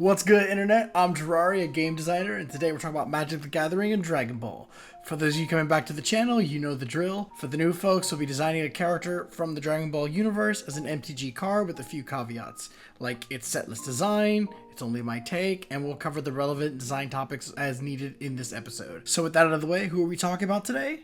What's good, internet? I'm Terrari, a game designer, and today we're talking about Magic the Gathering and Dragon Ball. For those of you coming back to the channel, you know the drill. For the new folks, we'll be designing a character from the Dragon Ball universe as an MTG card with a few caveats, like it's setlist design, it's only my take, and we'll cover the relevant design topics as needed in this episode. So with that out of the way, who are we talking about today?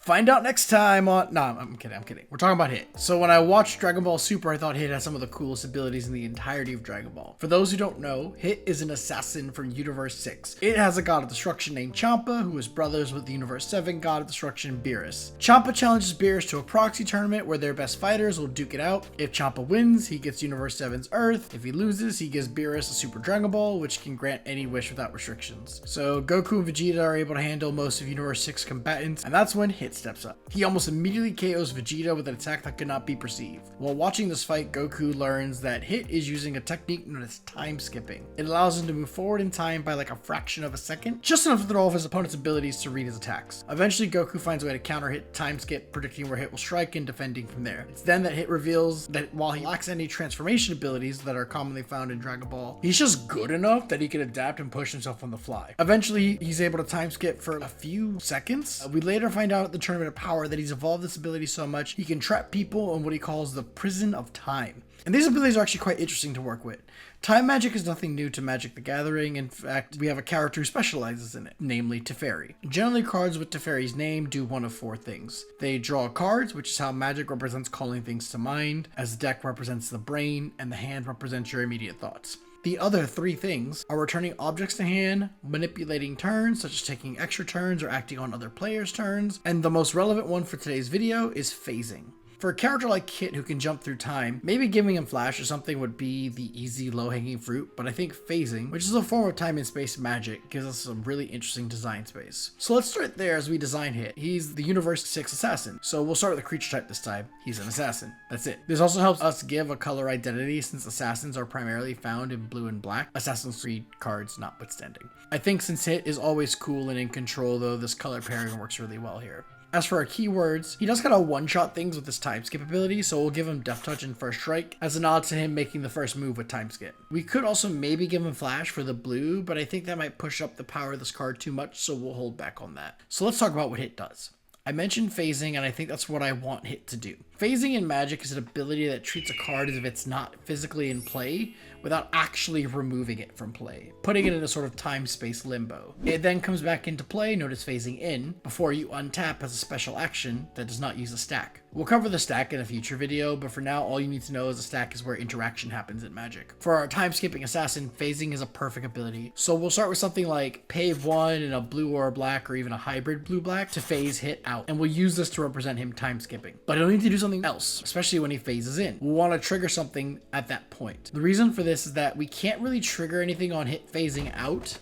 Find out next time on... Nah, I'm kidding. We're talking about Hit. So when I watched Dragon Ball Super, I thought Hit had some of the coolest abilities in the entirety of Dragon Ball. For those who don't know, Hit is an assassin from Universe 6. It has a god of destruction named Champa, who is brothers with the Universe 7 god of destruction, Beerus. Champa challenges Beerus to a proxy tournament where their best fighters will duke it out. If Champa wins, he gets Universe 7's Earth. If he loses, he gives Beerus a Super Dragon Ball, which can grant any wish without restrictions. So Goku and Vegeta are able to handle most of Universe 6 combatants, and that's when Hit steps up. He almost immediately KOs Vegeta with an attack that could not be perceived. While watching this fight, Goku learns that Hit is using a technique known as time skipping. It allows him to move forward in time by like a fraction of a second, just enough to throw off his opponent's abilities to read his attacks. Eventually, Goku finds a way to counter Hit time skip, predicting where Hit will strike and defending from there. It's then that Hit reveals that while he lacks any transformation abilities that are commonly found in Dragon Ball, he's just good enough that he can adapt and push himself on the fly. Eventually, he's able to time skip for a few seconds. We later find out at the Tournament of Power that he's evolved this ability so much he can trap people in what he calls the prison of time. And these abilities are actually quite interesting to work with. Time magic is nothing new to Magic the Gathering. In fact, we have a character who specializes in it, namely Teferi. Generally, cards with Teferi's name do one of four things. They draw cards, which is how magic represents calling things to mind, as the deck represents the brain, and the hand represents your immediate thoughts. The other three things are returning objects to hand, manipulating turns, such as taking extra turns or acting on other players' turns, and the most relevant one for today's video is phasing. For a character like Kit who can jump through time, maybe giving him Flash or something would be the easy low-hanging fruit, but I think phasing, which is a form of time and space magic, gives us some really interesting design space. So let's start there as we design Hit. He's the Universe 6 assassin, so we'll start with the creature type this time. He's an assassin. That's it. This also helps us give a color identity since assassins are primarily found in blue and black, Assassin's Creed cards notwithstanding. I think since Hit is always cool and in control though, this color pairing works really well here. As for our keywords, he does kind of one-shot things with his time skip ability, so we'll give him Death Touch and First Strike as a nod to him making the first move with time skip. We could also maybe give him Flash for the blue, but I think that might push up the power of this card too much, so we'll hold back on that. So let's talk about what Hit does. I mentioned phasing, and I think that's what I want Hit to do. Phasing in Magic is an ability that treats a card as if it's not physically in play without actually removing it from play, putting it in a sort of time-space limbo. It then comes back into play, known as phasing in, before you untap as a special action that does not use a stack. We'll cover the stack in a future video, but for now, all you need to know is a stack is where interaction happens in Magic. For our time-skipping assassin, phasing is a perfect ability. So we'll start with something like pay 1 in a blue or a black, or even a hybrid blue-black to phase Hit out, and we'll use this to represent him time-skipping. But he'll need to do something else, especially when he phases in. We'll want to trigger something at that point. The reason for this is that we can't really trigger anything on Hit phasing out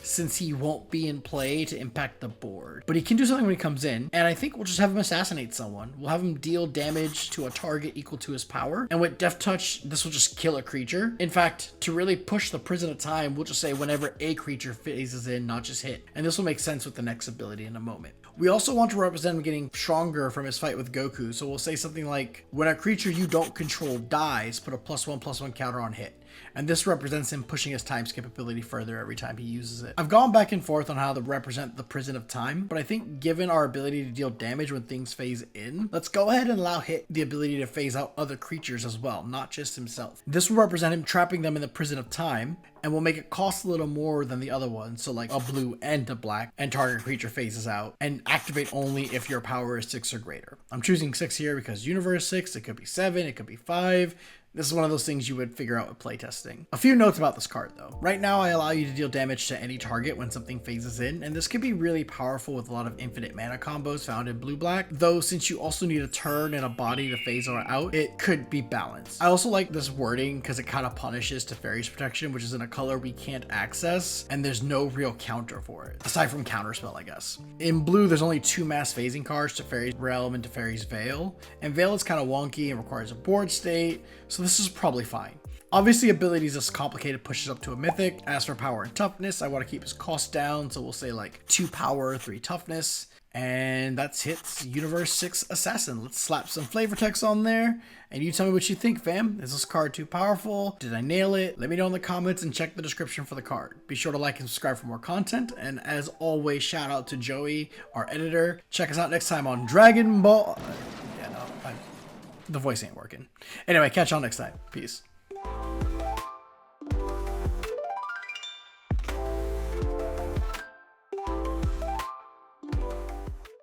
since he won't be in play to impact the board. But he can do something when he comes in, and I think we'll just have him assassinate someone. We'll have him deal damage to a target equal to his power, and with Death Touch, this will just kill a creature. In fact, to really push the prison of time, we'll just say whenever a creature phases in, not just Hit. And this will make sense with the next ability in a moment. We also want to represent him getting stronger from his fight with Goku, so we'll say something like, when a creature you don't control dies, put a +1/+1 counter on Hit. And this represents him pushing his time skip ability further every time he uses it. I've gone back and forth on how to represent the prison of time, but I think given our ability to deal damage when things phase in, let's go ahead and allow Hit the ability to phase out other creatures as well, not just himself. This will represent him trapping them in the prison of time, and will make it cost a little more than the other one, so like a blue and a black, and target creature phases out, and activate only if your power is 6 or greater. I'm choosing 6 here because Universe 6, it could be 7, it could be 5, This is one of those things you would figure out with playtesting. A few notes about this card though. Right now I allow you to deal damage to any target when something phases in, and this could be really powerful with a lot of infinite mana combos found in blue-black, though since you also need a turn and a body to phase out, it could be balanced. I also like this wording because it kind of punishes Teferi's protection, which is in a color we can't access, and there's no real counter for it, aside from counterspell, I guess. In blue, there's only 2 mass phasing cards, Teferi's Realm and Teferi's Veil, and Veil is kind of wonky and requires a board state, so this is probably fine. Obviously, abilities is complicated pushes up to a mythic. As for power and toughness, I want to keep his cost down, so we'll say like 2 power, 3 toughness. And that's hits Universe 6 Assassin. Let's slap some flavor text on there. And you tell me what you think, fam. Is this card too powerful? Did I nail it? Let me know in the comments and check the description for the card. Be sure to like and subscribe for more content. And as always, shout out to Joey, our editor. Check us out next time on Dragon Ball. The voice ain't working. Anyway, catch y'all next time. Peace.